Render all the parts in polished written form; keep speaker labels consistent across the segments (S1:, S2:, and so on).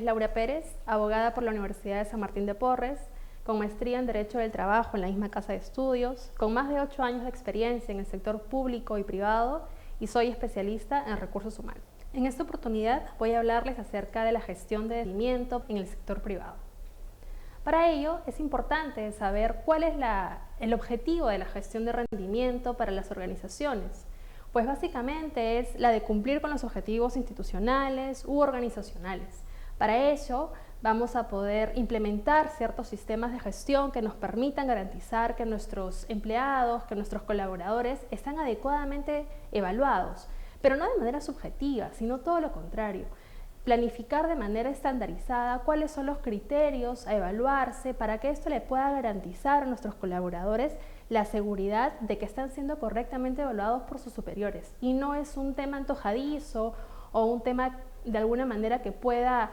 S1: Laura Pérez, abogada por la Universidad de San Martín de Porres, con maestría en Derecho del Trabajo en la misma casa de estudios, con más de 8 años de experiencia en el sector público y privado y soy especialista en recursos humanos. En esta oportunidad voy a hablarles acerca de la gestión de rendimiento en el sector privado. Para ello es importante saber cuál es el objetivo de la gestión de rendimiento para las organizaciones. Pues básicamente es la de cumplir con los objetivos institucionales u organizacionales. Para ello vamos a poder implementar ciertos sistemas de gestión que nos permitan garantizar que nuestros empleados, que nuestros colaboradores están adecuadamente evaluados, pero no de manera subjetiva, sino todo lo contrario. Planificar de manera estandarizada cuáles son los criterios a evaluarse para que esto le pueda garantizar a nuestros colaboradores la seguridad de que están siendo correctamente evaluados por sus superiores y no es un tema antojadizo o un tema de alguna manera que pueda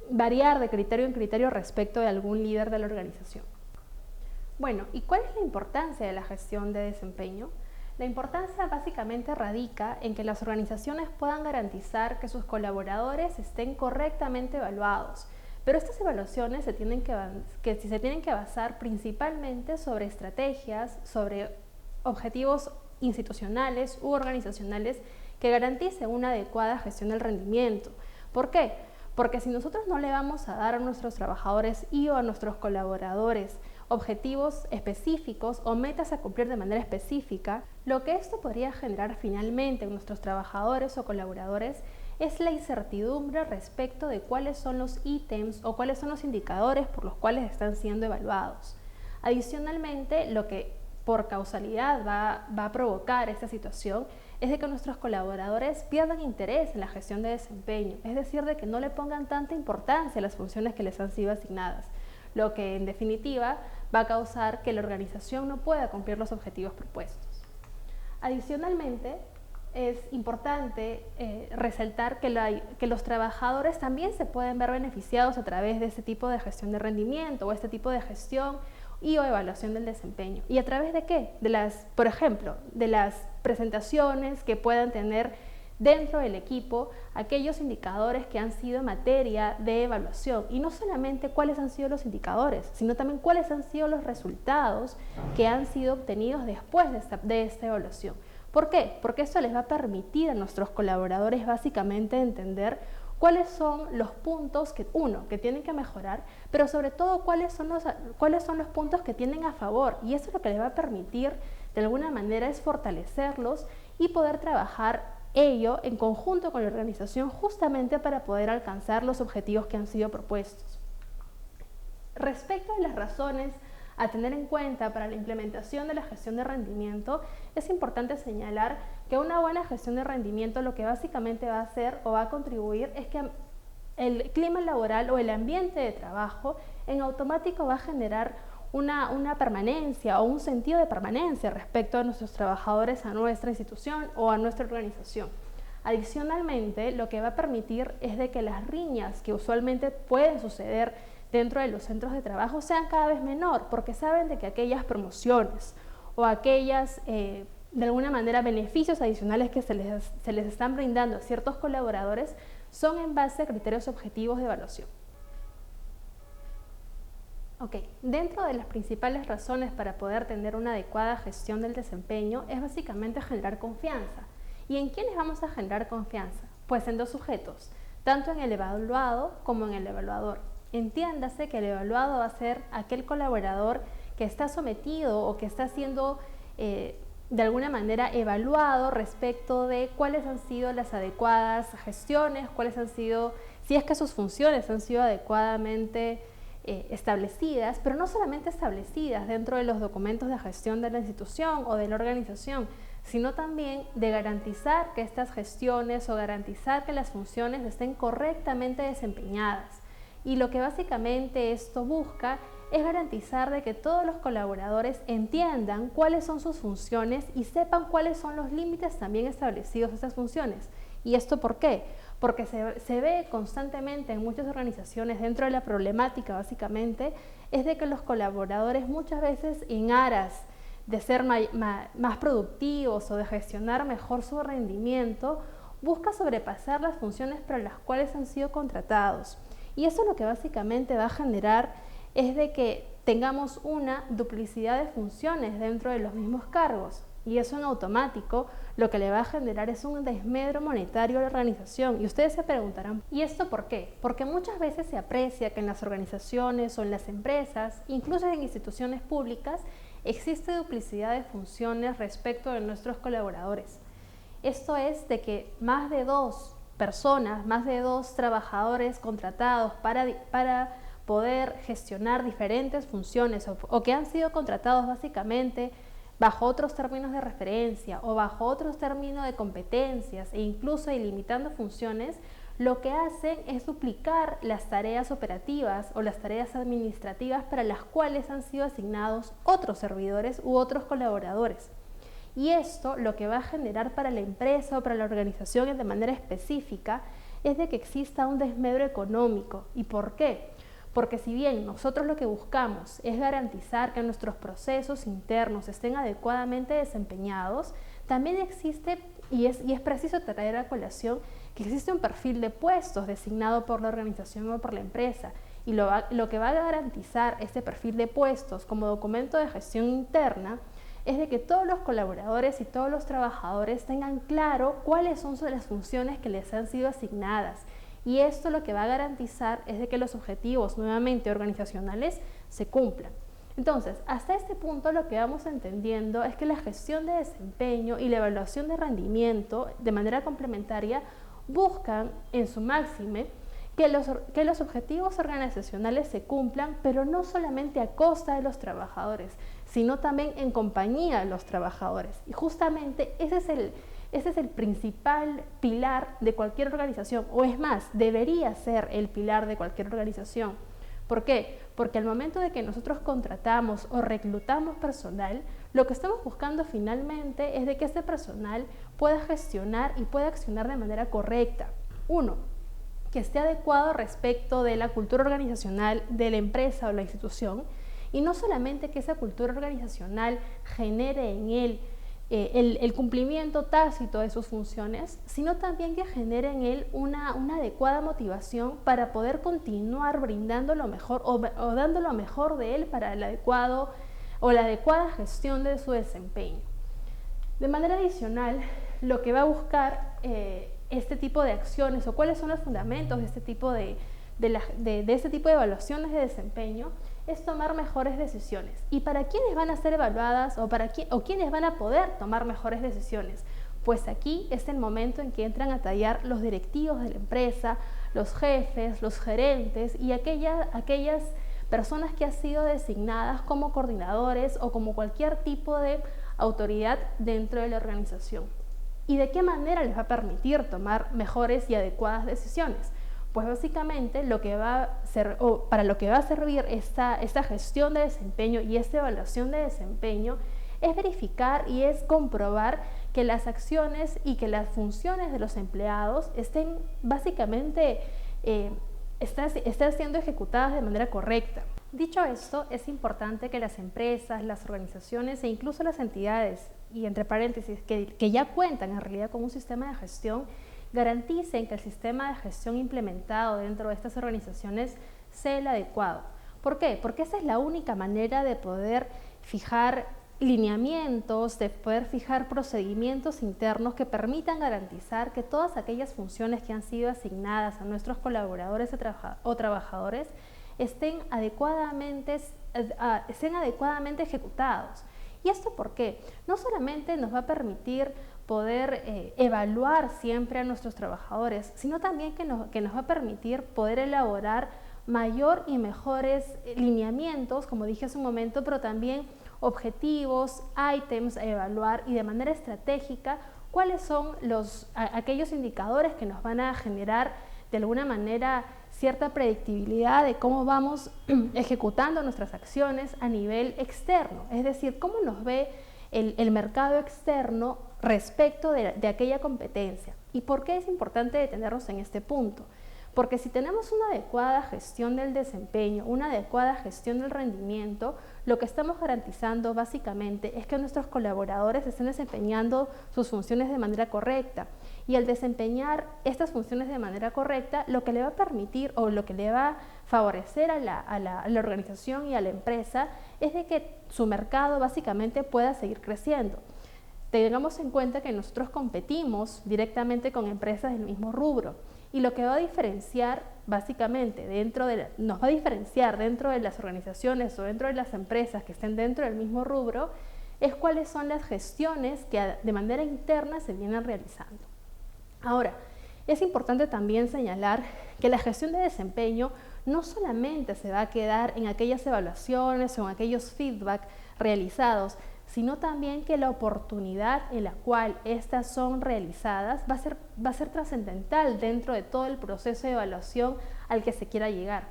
S1: variar de criterio en criterio respecto de algún líder de la organización. Bueno, ¿y cuál es la importancia de la gestión de desempeño? La importancia básicamente radica en que las organizaciones puedan garantizar que sus colaboradores estén correctamente evaluados, pero estas evaluaciones se tienen que basar principalmente sobre estrategias, sobre objetivos institucionales u organizacionales que garanticen una adecuada gestión del rendimiento. ¿Por qué? Porque si nosotros no le vamos a dar a nuestros trabajadores y a nuestros colaboradores objetivos específicos o metas a cumplir de manera específica, lo que esto podría generar finalmente en nuestros trabajadores o colaboradores es la incertidumbre respecto de cuáles son los ítems o cuáles son los indicadores por los cuales están siendo evaluados. Adicionalmente, lo que por causalidad va a provocar esta situación es de que nuestros colaboradores pierdan interés en la gestión de desempeño, es decir, de que no le pongan tanta importancia a las funciones que les han sido asignadas, lo que en definitiva va a causar que la organización no pueda cumplir los objetivos propuestos. Adicionalmente, es importante resaltar que los trabajadores también se pueden ver beneficiados a través de este tipo de gestión de rendimiento o este tipo de gestión y o evaluación del desempeño. ¿Y a través de qué? Por ejemplo, de las presentaciones que puedan tener dentro del equipo aquellos indicadores que han sido materia de evaluación y no solamente cuáles han sido los indicadores, sino también cuáles han sido los resultados que han sido obtenidos después de esta evaluación. ¿Por qué? Porque esto les va a permitir a nuestros colaboradores básicamente entender cuáles son los puntos que tienen que mejorar, pero sobre todo cuáles son los puntos que tienen a favor, y eso lo que les va a permitir de alguna manera es fortalecerlos y poder trabajar ello en conjunto con la organización justamente para poder alcanzar los objetivos que han sido propuestos. Respecto a las razones a tener en cuenta para la implementación de la gestión de rendimiento, es importante señalar que una buena gestión de rendimiento lo que básicamente va a hacer o va a contribuir es que el clima laboral o el ambiente de trabajo en automático va a generar una permanencia o un sentido de permanencia respecto a nuestros trabajadores, a nuestra institución o a nuestra organización. Adicionalmente, lo que va a permitir es de que las riñas que usualmente pueden suceder dentro de los centros de trabajo sean cada vez menor, porque saben de que aquellas promociones o aquellas, de alguna manera, beneficios adicionales que se les están brindando a ciertos colaboradores son en base a criterios objetivos de evaluación. Dentro de las principales razones para poder tener una adecuada gestión del desempeño es básicamente generar confianza. ¿Y en quiénes vamos a generar confianza? Pues en dos sujetos, tanto en el evaluado como en el evaluador. Entiéndase que el evaluado va a ser aquel colaborador que está sometido o que está siendo de alguna manera evaluado respecto de cuáles han sido las adecuadas gestiones, cuáles han sido, si es que sus funciones han sido adecuadamente establecidas, pero no solamente establecidas dentro de los documentos de gestión de la institución o de la organización, sino también de garantizar que estas gestiones o garantizar que las funciones estén correctamente desempeñadas. Y lo que básicamente esto busca es garantizar de que todos los colaboradores entiendan cuáles son sus funciones y sepan cuáles son los límites también establecidos de estas funciones. ¿Y esto por qué? Porque se ve constantemente en muchas organizaciones dentro de la problemática básicamente es de que los colaboradores muchas veces en aras de ser más productivos o de gestionar mejor su rendimiento buscan sobrepasar las funciones para las cuales han sido contratados. Y eso lo que básicamente va a generar es de que tengamos una duplicidad de funciones dentro de los mismos cargos. Y eso en automático lo que le va a generar es un desmedro monetario a la organización. Y ustedes se preguntarán, ¿y esto por qué? Porque muchas veces se aprecia que en las organizaciones o en las empresas, incluso en instituciones públicas, existe duplicidad de funciones respecto de nuestros colaboradores. Esto es de que más de 2 personas, más de 2 trabajadores contratados para poder gestionar diferentes funciones o que han sido contratados básicamente bajo otros términos de referencia o bajo otros términos de competencias e incluso ilimitando funciones, lo que hacen es duplicar las tareas operativas o las tareas administrativas para las cuales han sido asignados otros servidores u otros colaboradores. Y esto lo que va a generar para la empresa o para la organización de manera específica es de que exista un desmedro económico. ¿Y por qué? Porque si bien nosotros lo que buscamos es garantizar que nuestros procesos internos estén adecuadamente desempeñados, también existe, y es preciso traer a colación, que existe un perfil de puestos designado por la organización o por la empresa. Y lo que va a garantizar este perfil de puestos como documento de gestión interna es de que todos los colaboradores y todos los trabajadores tengan claro cuáles son las funciones que les han sido asignadas. Y esto lo que va a garantizar es de que los objetivos nuevamente organizacionales se cumplan. Entonces, hasta este punto lo que vamos entendiendo es que la gestión de desempeño y la evaluación de rendimiento de manera complementaria buscan en su máxime que los objetivos organizacionales se cumplan, pero no solamente a costa de los trabajadores, sino también en compañía de los trabajadores. Y justamente ese es el principal pilar de cualquier organización, o es más, debería ser el pilar de cualquier organización. ¿Por qué? Porque al momento de que nosotros contratamos o reclutamos personal, lo que estamos buscando finalmente es de que este personal pueda gestionar y pueda accionar de manera correcta. 1, que esté adecuado respecto de la cultura organizacional de la empresa o la institución, y no solamente que esa cultura organizacional genere en él el cumplimiento tácito de sus funciones, sino también que genere en él una adecuada motivación para poder continuar brindando lo mejor o dando lo mejor de él para el adecuado o la adecuada gestión de su desempeño. De manera adicional, lo que va a buscar este tipo de acciones o cuáles son los fundamentos de este tipo de este tipo de evaluaciones de desempeño es tomar mejores decisiones. ¿Y para quiénes van a ser evaluadas o quiénes van a poder tomar mejores decisiones? Pues aquí es el momento en que entran a tallar los directivos de la empresa, los jefes, los gerentes y aquellas personas que han sido designadas como coordinadores o como cualquier tipo de autoridad dentro de la organización. ¿Y de qué manera les va a permitir tomar mejores y adecuadas decisiones? Pues básicamente para lo que va a servir esta gestión de desempeño y esta evaluación de desempeño es verificar y es comprobar que las acciones y que las funciones de los empleados estén básicamente están siendo ejecutadas de manera correcta. Dicho esto, es importante que las empresas, las organizaciones e incluso las entidades, y entre paréntesis, que ya cuentan en realidad con un sistema de gestión, garanticen que el sistema de gestión implementado dentro de estas organizaciones sea el adecuado. ¿Por qué? Porque esa es la única manera de poder fijar lineamientos, de poder fijar procedimientos internos que permitan garantizar que todas aquellas funciones que han sido asignadas a nuestros colaboradores o trabajadores estén adecuadamente ejecutados. ¿Y esto por qué? No solamente nos va a permitir poder evaluar siempre a nuestros trabajadores, sino también que nos va a permitir poder elaborar mayor y mejores lineamientos, como dije hace un momento, pero también objetivos, ítems a evaluar y de manera estratégica cuáles son aquellos indicadores que nos van a generar de alguna manera cierta predictibilidad de cómo vamos ejecutando nuestras acciones a nivel externo, es decir, cómo nos ve el mercado externo respecto de aquella competencia. ¿Y por qué es importante detenernos en este punto? Porque si tenemos una adecuada gestión del desempeño, una adecuada gestión del rendimiento, lo que estamos garantizando básicamente es que nuestros colaboradores estén desempeñando sus funciones de manera correcta. Y al desempeñar estas funciones de manera correcta, lo que le va a permitir o lo que le va a favorecer a la organización y a la empresa es de que su mercado básicamente pueda seguir creciendo. Tengamos en cuenta que nosotros competimos directamente con empresas del mismo rubro. Y lo que va a diferenciar básicamente nos va a diferenciar dentro de las organizaciones o dentro de las empresas que estén dentro del mismo rubro es cuáles son las gestiones que de manera interna se vienen realizando. Ahora, es importante también señalar que la gestión de desempeño no solamente se va a quedar en aquellas evaluaciones o en aquellos feedback realizados, sino también que la oportunidad en la cual estas son realizadas va a ser trascendental dentro de todo el proceso de evaluación al que se quiera llegar.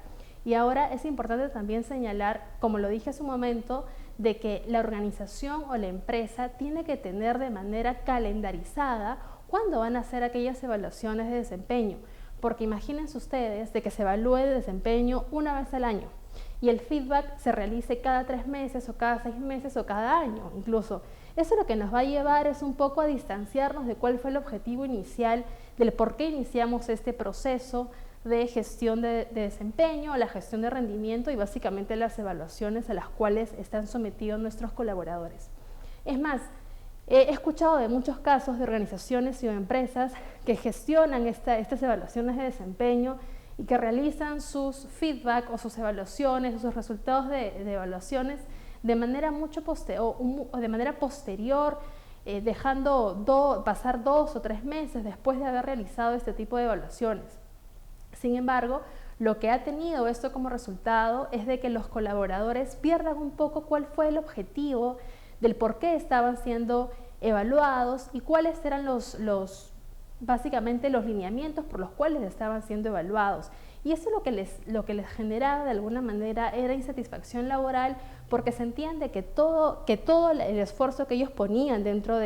S1: Y ahora es importante también señalar, como lo dije hace un momento, de que la organización o la empresa tiene que tener de manera calendarizada cuándo van a hacer aquellas evaluaciones de desempeño. Porque imagínense ustedes de que se evalúe el desempeño una vez al año y el feedback se realice cada 3 meses o cada 6 meses o cada año incluso. Eso lo que nos va a llevar es un poco a distanciarnos de cuál fue el objetivo inicial, del por qué iniciamos este proceso de gestión de desempeño, la gestión de rendimiento y básicamente las evaluaciones a las cuales están sometidos nuestros colaboradores. Es más, he escuchado de muchos casos de organizaciones y de empresas que gestionan estas evaluaciones de desempeño y que realizan sus feedback o sus evaluaciones o sus resultados de evaluaciones de manera de manera posterior, dejando pasar 2 o 3 meses después de haber realizado este tipo de evaluaciones. Sin embargo, lo que ha tenido esto como resultado es de que los colaboradores pierdan un poco cuál fue el objetivo del por qué estaban siendo evaluados y cuáles eran básicamente los lineamientos por los cuales estaban siendo evaluados. Y eso lo que les generaba de alguna manera era insatisfacción laboral, porque sentían de que todo el esfuerzo que ellos ponían dentro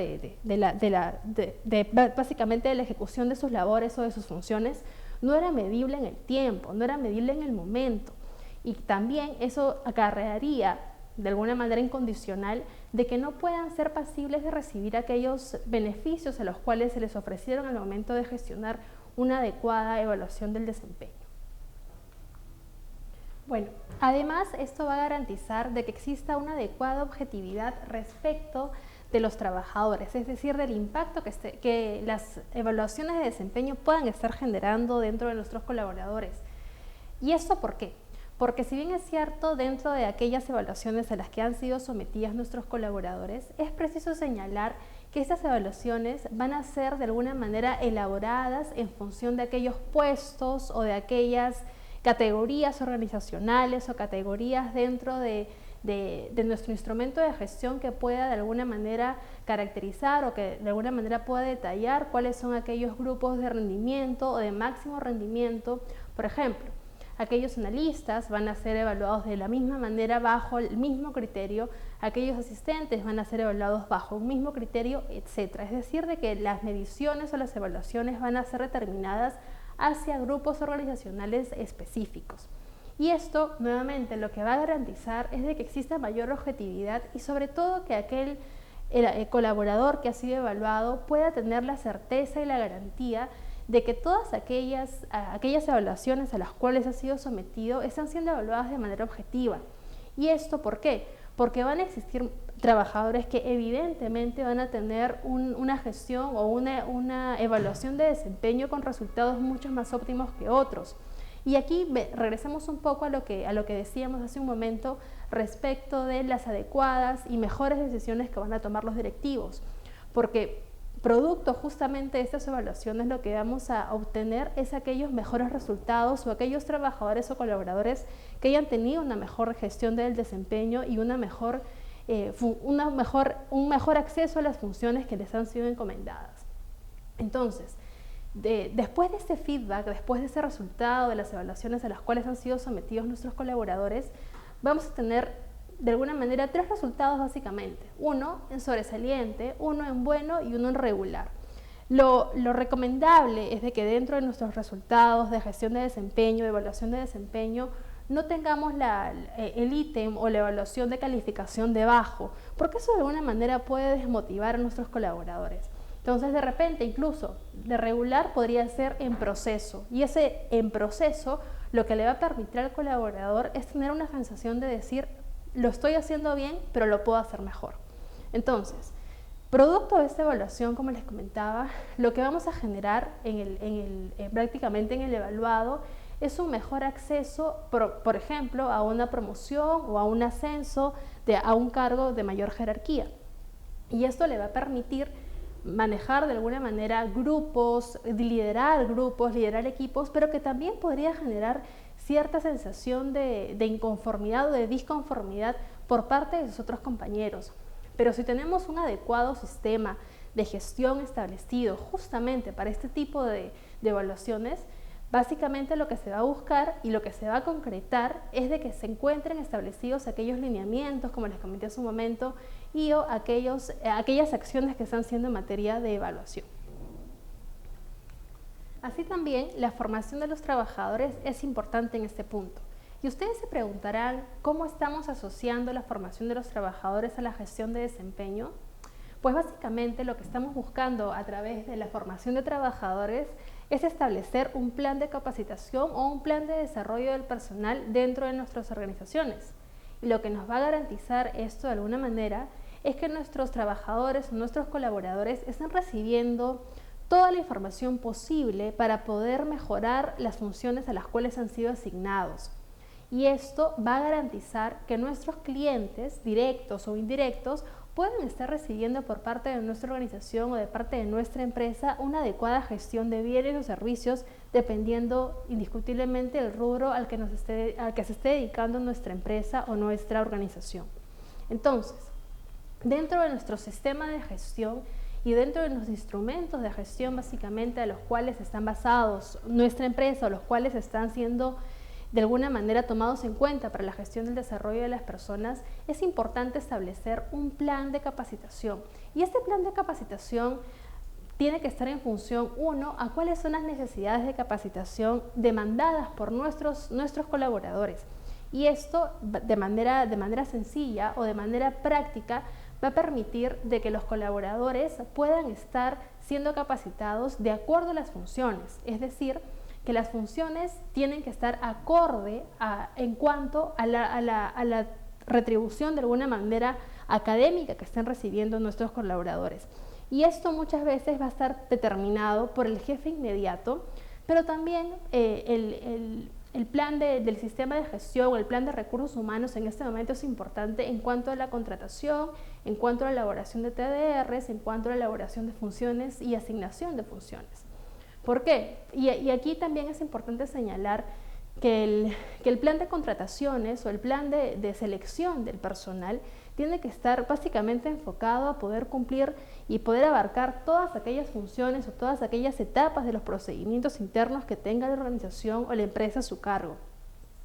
S1: básicamente de la ejecución de sus labores o de sus funciones no era medible en el tiempo, no era medible en el momento. Y también eso acarrearía de alguna manera incondicional de que no puedan ser pasibles de recibir aquellos beneficios a los cuales se les ofrecieron al momento de gestionar una adecuada evaluación del desempeño. Bueno, además esto va a garantizar de que exista una adecuada objetividad respecto de los trabajadores, es decir, del impacto que las evaluaciones de desempeño puedan estar generando dentro de nuestros colaboradores. ¿Y esto por qué? Porque si bien es cierto, dentro de aquellas evaluaciones a las que han sido sometidas nuestros colaboradores, es preciso señalar que estas evaluaciones van a ser de alguna manera elaboradas en función de aquellos puestos o de aquellas categorías organizacionales o categorías dentro de nuestro instrumento de gestión que pueda de alguna manera caracterizar o que de alguna manera pueda detallar cuáles son aquellos grupos de rendimiento o de máximo rendimiento. Por ejemplo, aquellos analistas van a ser evaluados de la misma manera bajo el mismo criterio, aquellos asistentes van a ser evaluados bajo un mismo criterio, etc. Es decir, de que las mediciones o las evaluaciones van a ser determinadas hacia grupos organizacionales específicos. Y esto, nuevamente, lo que va a garantizar es de que exista mayor objetividad y sobre todo que el colaborador que ha sido evaluado pueda tener la certeza y la garantía de que todas aquellas evaluaciones a las cuales ha sido sometido están siendo evaluadas de manera objetiva. ¿Y esto por qué? Porque van a existir trabajadores que evidentemente van a tener una gestión o una evaluación de desempeño con resultados mucho más óptimos que otros. Y aquí regresamos un poco a lo que decíamos hace un momento respecto de las adecuadas y mejores decisiones que van a tomar los directivos, porque producto justamente de estas evaluaciones lo que vamos a obtener es aquellos mejores resultados o aquellos trabajadores o colaboradores que hayan tenido una mejor gestión del desempeño y un mejor acceso a las funciones que les han sido encomendadas. Entonces, después de este feedback, después de ese resultado de las evaluaciones a las cuales han sido sometidos nuestros colaboradores, vamos a tener de alguna manera 3 resultados básicamente, uno en sobresaliente, uno en bueno y uno en regular. Lo recomendable es de que dentro de nuestros resultados de gestión de desempeño, de evaluación de desempeño, no tengamos el ítem o la evaluación de calificación debajo, porque eso de alguna manera puede desmotivar a nuestros colaboradores. Entonces, de repente, incluso de regular podría ser en proceso, y ese en proceso lo que le va a permitir al colaborador es tener una sensación de decir, lo estoy haciendo bien, pero lo puedo hacer mejor. Entonces, producto de esta evaluación, como les comentaba, lo que vamos a generar prácticamente en el evaluado es un mejor acceso, por ejemplo, a una promoción o a un ascenso a un cargo de mayor jerarquía. Y esto le va a permitir manejar de alguna manera grupos, liderar equipos, pero que también podría generar cierta sensación de inconformidad o de disconformidad por parte de sus otros compañeros. Pero si tenemos un adecuado sistema de gestión establecido justamente para este tipo de evaluaciones, básicamente lo que se va a buscar y lo que se va a concretar es de que se encuentren establecidos aquellos lineamientos, como les comenté hace un momento, y aquellas acciones que están haciendo en materia de evaluación. Así también, la formación de los trabajadores es importante en este punto. Y ustedes se preguntarán cómo estamos asociando la formación de los trabajadores a la gestión de desempeño. Pues básicamente lo que estamos buscando a través de la formación de trabajadores es establecer un plan de capacitación o un plan de desarrollo del personal dentro de nuestras organizaciones. Y lo que nos va a garantizar esto de alguna manera es que nuestros trabajadores o nuestros colaboradores estén recibiendo toda la información posible para poder mejorar las funciones a las cuales han sido asignados. Y esto va a garantizar que nuestros clientes, directos o indirectos, pueden estar recibiendo por parte de nuestra organización o de parte de nuestra empresa una adecuada gestión de bienes o servicios dependiendo indiscutiblemente del rubro al que se esté dedicando nuestra empresa o nuestra organización. Entonces, dentro de nuestro sistema de gestión y dentro de los instrumentos de gestión básicamente a los cuales están basados nuestra empresa o los cuales están siendo de alguna manera tomados en cuenta para la gestión del desarrollo de las personas, es importante establecer un plan de capacitación. Y este plan de capacitación tiene que estar en función, uno, a cuáles son las necesidades de capacitación demandadas por nuestros colaboradores. Y esto de manera sencilla o de manera práctica va a permitir de que los colaboradores puedan estar siendo capacitados de acuerdo a las funciones, es decir, que las funciones tienen que estar acorde en cuanto a la retribución de alguna manera académica que estén recibiendo nuestros colaboradores. Y esto muchas veces va a estar determinado por el jefe inmediato, pero también el plan del sistema de gestión o el plan de recursos humanos en este momento es importante en cuanto a la contratación, en cuanto a la elaboración de TDRs, en cuanto a la elaboración de funciones y asignación de funciones. ¿Por qué? Y aquí también es importante señalar que el plan de contrataciones o el plan de selección del personal tiene que estar básicamente enfocado a poder cumplir y poder abarcar todas aquellas funciones o todas aquellas etapas de los procedimientos internos que tenga la organización o la empresa a su cargo.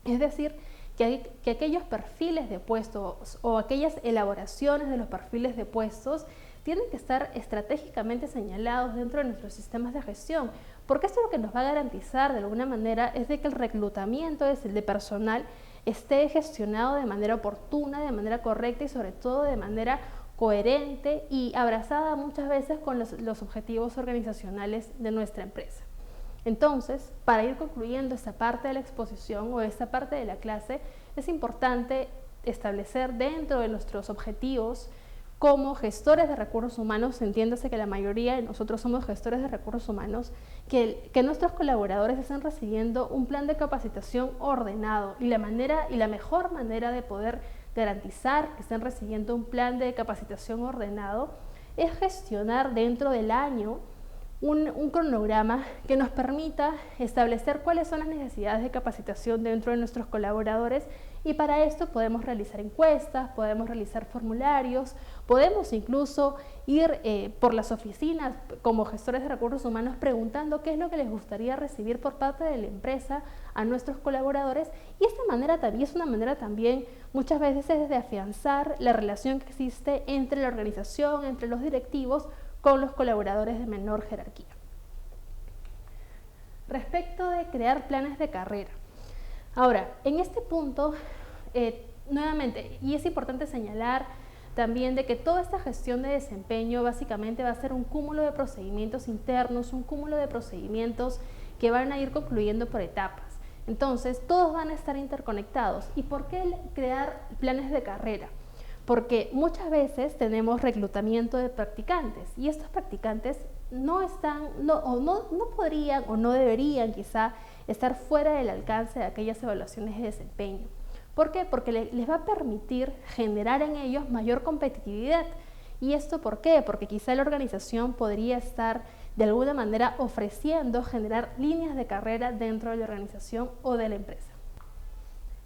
S1: Es decir, que aquellos perfiles de puestos o aquellas elaboraciones de los perfiles de puestos tienen que estar estratégicamente señalados dentro de nuestros sistemas de gestión, porque esto lo que nos va a garantizar de alguna manera es de que el reclutamiento de personal esté gestionado de manera oportuna, de manera correcta y sobre todo de manera coherente y abrazada muchas veces con los objetivos organizacionales de nuestra empresa. Entonces, para ir concluyendo esta parte de la exposición o esta parte de la clase, es importante establecer dentro de nuestros objetivos como gestores de recursos humanos, entiéndase que la mayoría de nosotros somos gestores de recursos humanos, que nuestros colaboradores estén recibiendo un plan de capacitación ordenado y la mejor manera de poder garantizar que estén recibiendo un plan de capacitación ordenado es gestionar dentro del año un cronograma que nos permita establecer cuáles son las necesidades de capacitación dentro de nuestros colaboradores y para esto podemos realizar encuestas, podemos realizar formularios, podemos incluso ir por las oficinas como gestores de recursos humanos preguntando qué es lo que les gustaría recibir por parte de la empresa a nuestros colaboradores y esta manera también es una manera también muchas veces de afianzar la relación que existe entre la organización, entre los directivos con los colaboradores de menor jerarquía. Respecto de crear planes de carrera. Ahora, en este punto, nuevamente, y es importante señalar también de que toda esta gestión de desempeño básicamente va a ser un cúmulo de procedimientos internos, un cúmulo de procedimientos que van a ir concluyendo por etapas. Entonces, todos van a estar interconectados. ¿Y por qué crear planes de carrera? Porque muchas veces tenemos reclutamiento de practicantes y estos practicantes no podrían o no deberían quizá estar fuera del alcance de aquellas evaluaciones de desempeño. ¿Por qué? Porque les va a permitir generar en ellos mayor competitividad. ¿Y esto por qué? Porque quizá la organización podría estar de alguna manera ofreciendo generar líneas de carrera dentro de la organización o de la empresa.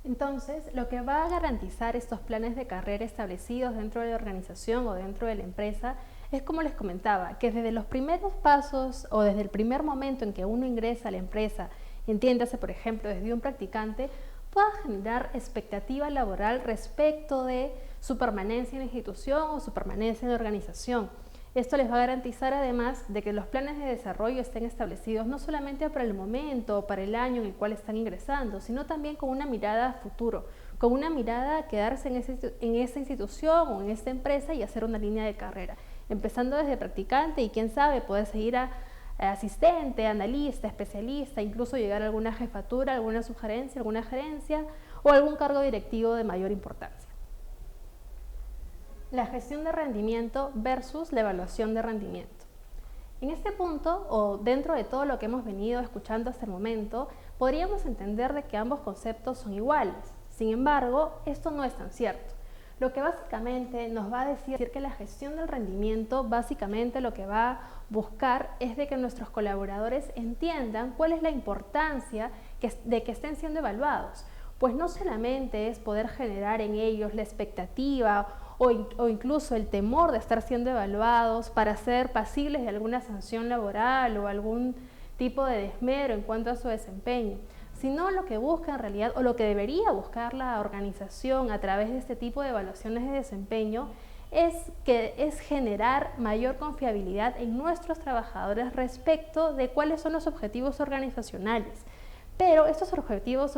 S1: Entonces, lo que va a garantizar estos planes de carrera establecidos dentro de la organización o dentro de la empresa es, como les comentaba, que desde los primeros pasos o desde el primer momento en que uno ingresa a la empresa, entiéndase por ejemplo desde un practicante, pueda generar expectativa laboral respecto de su permanencia en la institución o su permanencia en la organización. Esto les va a garantizar además de que los planes de desarrollo estén establecidos no solamente para el momento o para el año en el cual están ingresando, sino también con una mirada a futuro, con una mirada a quedarse en esa institución o en esta empresa y hacer una línea de carrera, empezando desde practicante y quién sabe poder seguir a asistente, analista, especialista, incluso llegar a alguna jefatura, alguna sugerencia, alguna gerencia o algún cargo directivo de mayor importancia. La gestión de rendimiento versus la evaluación de rendimiento. En este punto, o dentro de todo lo que hemos venido escuchando hasta el momento, podríamos entender de que ambos conceptos son iguales. Sin embargo, esto no es tan cierto. Lo que básicamente nos va a decir que la gestión del rendimiento básicamente lo que va a buscar es de que nuestros colaboradores entiendan cuál es la importancia de que estén siendo evaluados. Pues no solamente es poder generar en ellos la expectativa o incluso el temor de estar siendo evaluados para ser pasibles de alguna sanción laboral o algún tipo de desmedro en cuanto a su desempeño, sino lo que busca en realidad o lo que debería buscar la organización a través de este tipo de evaluaciones de desempeño es generar mayor confiabilidad en nuestros trabajadores respecto de cuáles son los objetivos organizacionales. Pero estos objetivos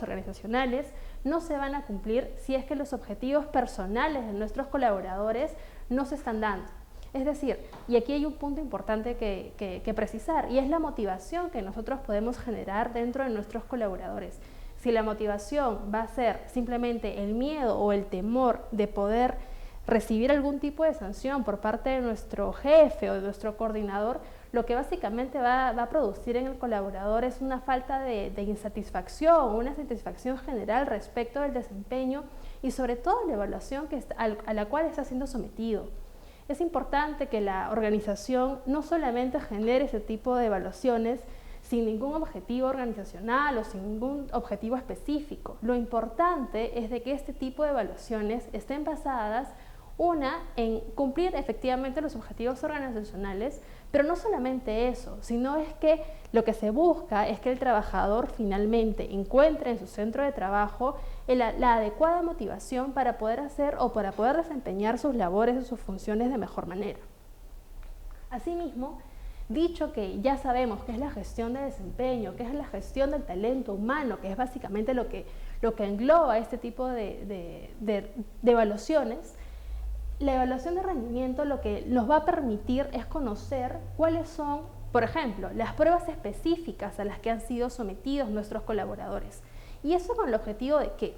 S1: organizacionales no se van a cumplir si es que los objetivos personales de nuestros colaboradores no se están dando. Es decir, y aquí hay un punto importante que precisar, y es la motivación que nosotros podemos generar dentro de nuestros colaboradores. Si la motivación va a ser simplemente el miedo o el temor de poder recibir algún tipo de sanción por parte de nuestro jefe o de nuestro coordinador, lo que básicamente va a producir en el colaborador es una falta de insatisfacción, una satisfacción general respecto del desempeño y sobre todo la evaluación a la cual está siendo sometido. Es importante que la organización no solamente genere ese tipo de evaluaciones sin ningún objetivo organizacional o sin ningún objetivo específico. Lo importante es de que este tipo de evaluaciones estén basadas en cumplir efectivamente los objetivos organizacionales, pero no solamente eso, sino es que lo que se busca es que el trabajador finalmente encuentre en su centro de trabajo la adecuada motivación para poder hacer o para poder desempeñar sus labores o sus funciones de mejor manera. Asimismo, dicho que ya sabemos qué es la gestión de desempeño, qué es la gestión del talento humano, que es básicamente lo que engloba este tipo de evaluaciones, la evaluación de rendimiento lo que nos va a permitir es conocer cuáles son, por ejemplo, las pruebas específicas a las que han sido sometidos nuestros colaboradores. Y eso con el objetivo de que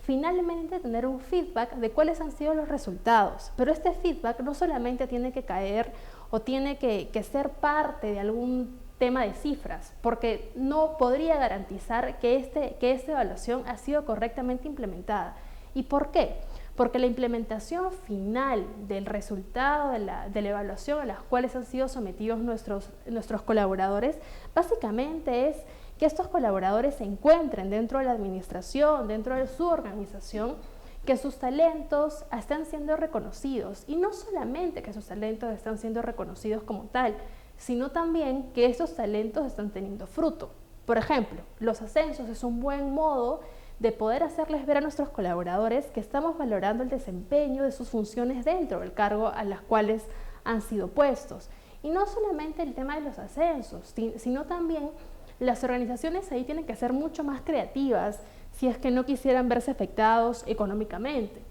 S1: finalmente tener un feedback de cuáles han sido los resultados. Pero este feedback no solamente tiene que caer o tiene que ser parte de algún tema de cifras, porque no podría garantizar que esta evaluación ha sido correctamente implementada. ¿Y por qué? Porque la implementación final del resultado de la evaluación a las cuales han sido sometidos nuestros colaboradores, básicamente es que estos colaboradores se encuentren dentro de la administración, dentro de su organización, que sus talentos están siendo reconocidos, y no solamente que sus talentos están siendo reconocidos como tal, sino también que estos talentos están teniendo fruto. Por ejemplo, los ascensos es un buen modo de poder hacerles ver a nuestros colaboradores que estamos valorando el desempeño de sus funciones dentro del cargo a las cuales han sido puestos. Y no solamente el tema de los ascensos, sino también las organizaciones ahí tienen que ser mucho más creativas si es que no quisieran verse afectados económicamente.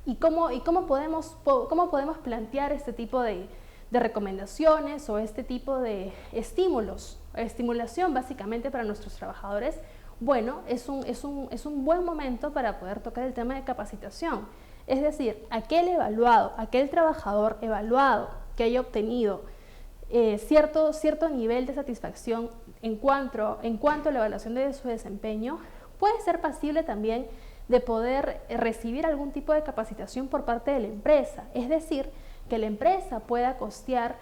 S1: ¿Y cómo podemos plantear este tipo de recomendaciones o este tipo de estimulación básicamente para nuestros trabajadores? Bueno, es un buen momento para poder tocar el tema de capacitación. Es decir, aquel trabajador evaluado que haya obtenido cierto nivel de satisfacción en cuanto a la evaluación de su desempeño, puede ser pasible también de poder recibir algún tipo de capacitación por parte de la empresa. Es decir, que la empresa pueda costear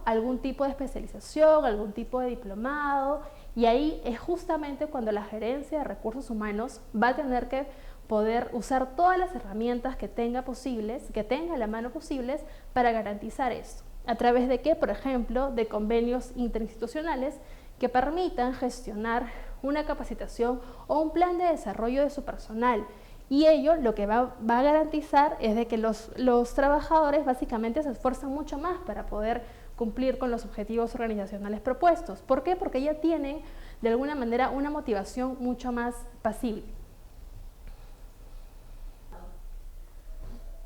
S1: algún tipo de especialización, algún tipo de diplomado, y ahí es justamente cuando la gerencia de recursos humanos va a tener que poder usar todas las herramientas que tenga a la mano posibles para garantizar esto. ¿A través de qué? Por ejemplo, de convenios interinstitucionales que permitan gestionar una capacitación o un plan de desarrollo de su personal. Y ello lo que va a garantizar es de que los trabajadores básicamente se esfuerzan mucho más para poder cumplir con los objetivos organizacionales propuestos. ¿Por qué? Porque ya tienen de alguna manera una motivación mucho más pasible.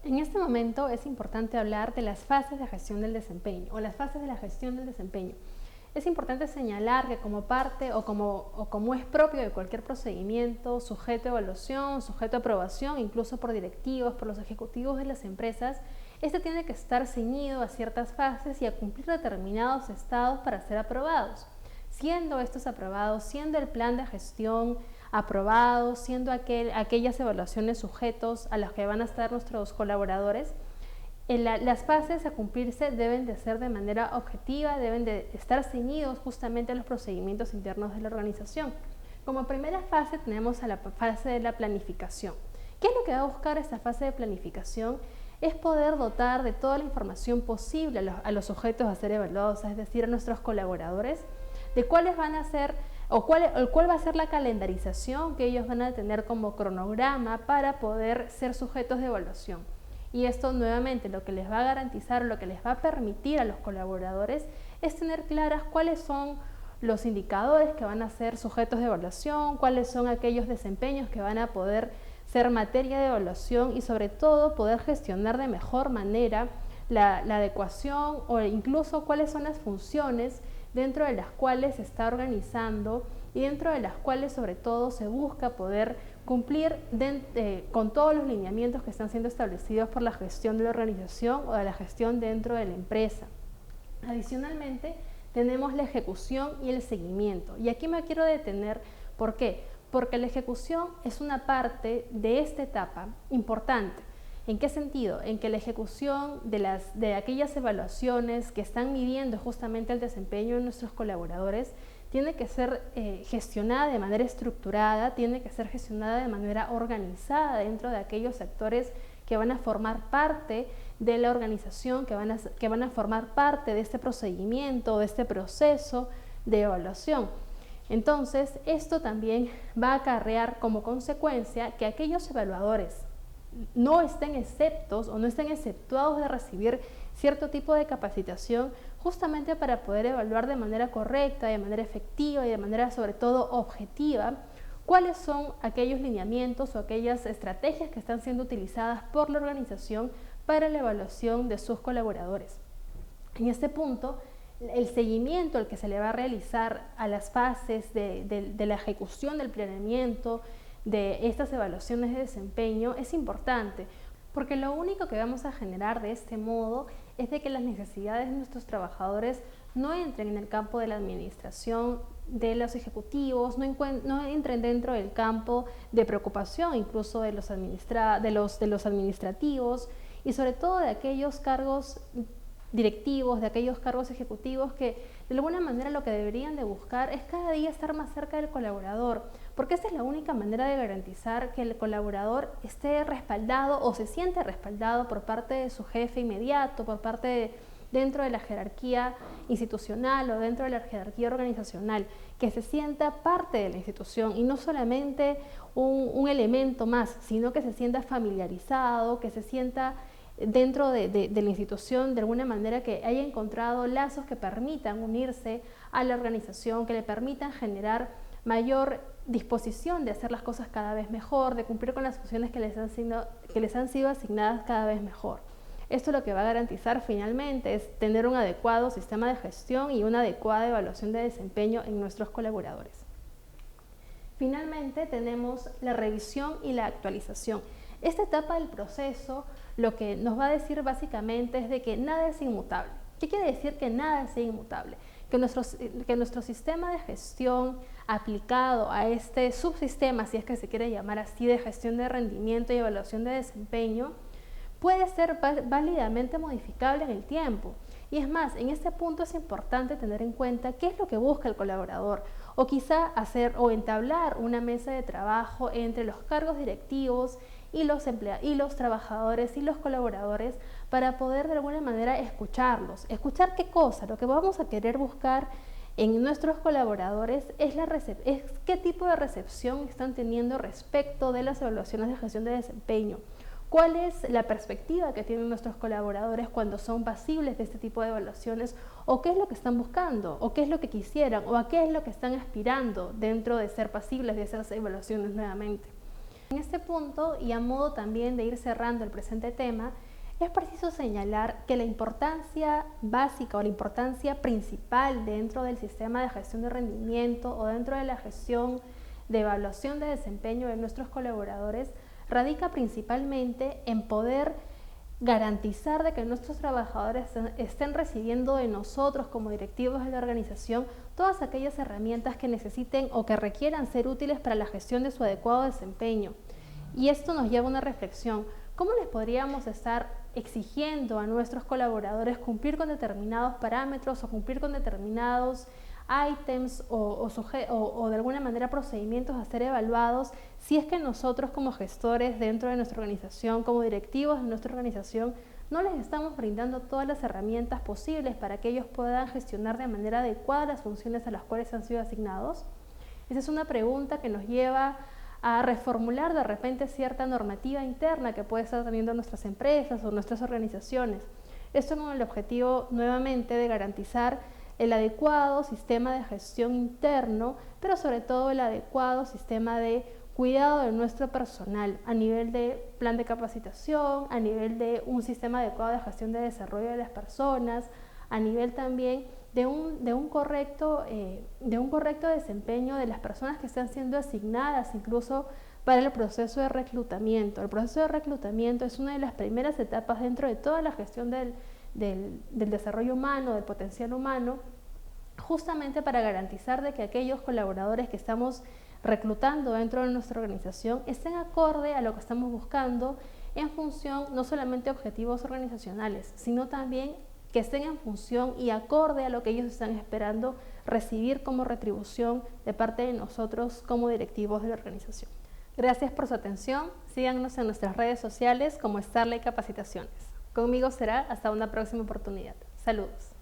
S1: En este momento es importante hablar de las fases de gestión del desempeño o las fases de la gestión del desempeño. Es importante señalar que como parte o como es propio de cualquier procedimiento, sujeto a evaluación, sujeto a aprobación, incluso por directivos, por los ejecutivos de las empresas, este tiene que estar ceñido a ciertas fases y a cumplir determinados estados para ser aprobados. Siendo estos aprobados, siendo el plan de gestión aprobado, siendo aquellas evaluaciones sujetos a las que van a estar nuestros colaboradores, las fases a cumplirse deben de ser de manera objetiva, deben de estar ceñidos justamente a los procedimientos internos de la organización. Como primera fase tenemos a la fase de la planificación. ¿Qué es lo que va a buscar esta fase de planificación? Es poder dotar de toda la información posible a los sujetos a ser evaluados, es decir, a nuestros colaboradores, de cuáles van a ser cuál va a ser la calendarización que ellos van a tener como cronograma para poder ser sujetos de evaluación. Y esto nuevamente lo que les va a garantizar, lo que les va a permitir a los colaboradores es tener claras cuáles son los indicadores que van a ser sujetos de evaluación, cuáles son aquellos desempeños que van a poder ser materia de evaluación y sobre todo poder gestionar de mejor manera la adecuación o incluso cuáles son las funciones dentro de las cuales se está organizando y dentro de las cuales sobre todo se busca poder cumplir con todos los lineamientos que están siendo establecidos por la gestión de la organización o de la gestión dentro de la empresa. Adicionalmente, tenemos la ejecución y el seguimiento. Y aquí me quiero detener, ¿por qué? Porque la ejecución es una parte de esta etapa importante. ¿En qué sentido? En que la ejecución de aquellas evaluaciones que están midiendo justamente el desempeño de nuestros colaboradores tiene que ser gestionada de manera estructurada, tiene que ser gestionada de manera organizada dentro de aquellos sectores que van a formar parte de la organización, que van a formar parte de este procedimiento, de este proceso de evaluación. Entonces, esto también va a acarrear como consecuencia que aquellos evaluadores no estén exceptos o no estén exceptuados de recibir cierto tipo de capacitación justamente para poder evaluar de manera correcta, de manera efectiva y de manera sobre todo objetiva cuáles son aquellos lineamientos o aquellas estrategias que están siendo utilizadas por la organización para la evaluación de sus colaboradores. En este punto, el seguimiento al que se le va a realizar a las fases de la ejecución del planeamiento, de estas evaluaciones de desempeño es importante, porque lo único que vamos a generar de este modo es de que las necesidades de nuestros trabajadores no entren en el campo de la administración de los ejecutivos, no entren dentro del campo de preocupación incluso de los administrativos y sobre todo de aquellos cargos directivos, de aquellos cargos ejecutivos que de alguna manera lo que deberían de buscar es cada día estar más cerca del colaborador, porque esta es la única manera de garantizar que el colaborador esté respaldado o se siente respaldado por parte de su jefe inmediato, dentro de la jerarquía institucional o dentro de la jerarquía organizacional, que se sienta parte de la institución y no solamente un elemento más, sino que se sienta familiarizado, que se sienta dentro de la institución, de alguna manera que haya encontrado lazos que permitan unirse a la organización, que le permitan generar mayor disposición de hacer las cosas cada vez mejor, de cumplir con las funciones que les han sido asignadas cada vez mejor. Esto lo que va a garantizar finalmente es tener un adecuado sistema de gestión y una adecuada evaluación de desempeño en nuestros colaboradores. Finalmente tenemos la revisión y la actualización. Esta etapa del proceso lo que nos va a decir básicamente es de que nada es inmutable. ¿Qué quiere decir que nada es inmutable? Que nuestro sistema de gestión aplicado a este subsistema, si es que se quiere llamar así, de gestión de rendimiento y evaluación de desempeño, puede ser válidamente modificable en el tiempo. Y es más, en este punto es importante tener en cuenta qué es lo que busca el colaborador, o quizá hacer o entablar una mesa de trabajo entre los cargos directivos y los trabajadores y los colaboradores para poder de alguna manera escucharlos. Escuchar qué cosa, lo que vamos a querer buscar en nuestros colaboradores es qué tipo de recepción están teniendo respecto de las evaluaciones de gestión de desempeño. ¿Cuál es la perspectiva que tienen nuestros colaboradores cuando son pasibles de este tipo de evaluaciones? ¿O qué es lo que están buscando? ¿O qué es lo que quisieran? ¿O a qué es lo que están aspirando dentro de ser pasibles de esas evaluaciones nuevamente? En este punto, y a modo también de ir cerrando el presente tema, es preciso señalar que la importancia básica o la importancia principal dentro del sistema de gestión de rendimiento o dentro de la gestión de evaluación de desempeño de nuestros colaboradores radica principalmente en poder garantizar de que nuestros trabajadores estén recibiendo de nosotros como directivos de la organización todas aquellas herramientas que necesiten o que requieran ser útiles para la gestión de su adecuado desempeño. Y esto nos lleva a una reflexión. ¿Cómo les podríamos estar exigiendo a nuestros colaboradores cumplir con determinados parámetros o cumplir con determinados ítems o de alguna manera procedimientos a ser evaluados si es que nosotros como gestores dentro de nuestra organización, como directivos de nuestra organización, no les estamos brindando todas las herramientas posibles para que ellos puedan gestionar de manera adecuada las funciones a las cuales han sido asignados? Esa es una pregunta que nos lleva a reformular de repente cierta normativa interna que puede estar teniendo nuestras empresas o nuestras organizaciones. Esto con el objetivo nuevamente de garantizar el adecuado sistema de gestión interno, pero sobre todo el adecuado sistema de cuidado de nuestro personal a nivel de plan de capacitación, a nivel de un sistema adecuado de gestión de desarrollo de las personas, a nivel también de un correcto desempeño de las personas que están siendo asignadas incluso para el proceso de reclutamiento. El proceso de reclutamiento es una de las primeras etapas dentro de toda la gestión del desarrollo humano, del potencial humano, justamente para garantizar de que aquellos colaboradores que estamos reclutando dentro de nuestra organización estén acorde a lo que estamos buscando en función no solamente de objetivos organizacionales, sino también que estén en función y acorde a lo que ellos están esperando recibir como retribución de parte de nosotros como directivos de la organización. Gracias por su atención. Síganos en nuestras redes sociales como Starley Capacitaciones. Conmigo será hasta una próxima oportunidad. Saludos.